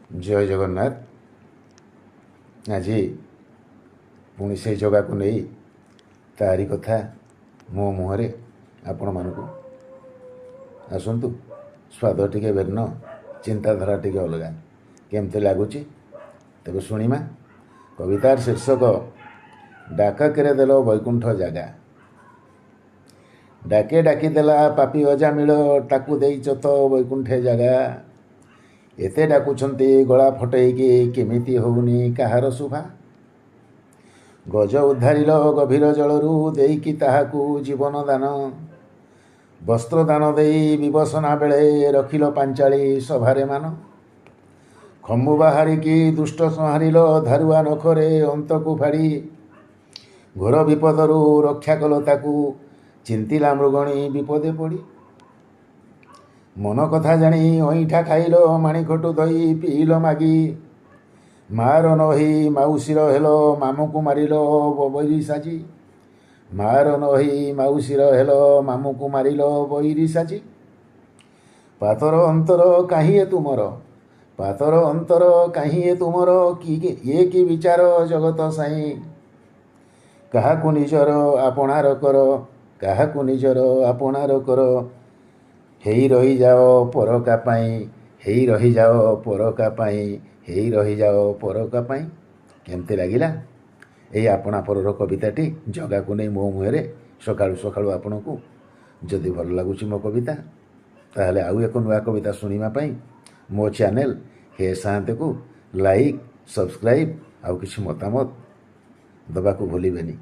जय जगन्नाथ। आज पुणी से जगह को नहीं तारी कथा मो मुहरे आपण मानक आसतु। स्वाद टिके भिन्न, चिंताधारा टिके अलग केमती लगुच तेज शुणिमा। कवितार शीर्षक डाकरे देल वैकुंठ जगह। डाके डाकीदेला पापी अजामिल ताकू देइछ तो वैकुंठे जगह। एते डाकुछंती गला फटेइकी केमिति होउनी काहार शुभा। गज उद्धारिल गभीर जलरू देइकी ताहाकू जीवन दान। वस्त्र दान देई विवसना बेले रखिल पांचाली सभारे मान। खम्बु बाहारिकी दुष्ट संहारिल धारुआ नखरे अंतकू फाड़ी। घोर विपदरू रक्षा कल ताकू चिंतिला मृगणी विपदे पड़ी। मन कथा जानी अईठा खाइल माणिखटु दही पील मागी। मार नही माउसीर हेल मामुकु मारिल बैरी साजी। मार नही माउसीर हेल मामुकु मारिल बैरी साजी। पातर अंतर काहिए तुमर, पातर अंतर काहिए तुमर ये कि विचार जगत साई। काहाकु निजर आपणार कर, काहाकु निजर आपणार कर। हेई रही जाओ परका पाई, हेई रही जाओ परका पाई, हेई रही जाओ परका पाई। केमती लगिला यही आपणा परर कविताटी जगा को नहीं मो मुहरे सकाळु सकाळु आपनकु। जदि भल लगुच मो कविता ताहले आउ एक नुआ कविता शुणिबा पई मो चैनल हे साहते को लाइक सब्सक्राइब आउ किछि मतामत दबाकू भूलिबेनी।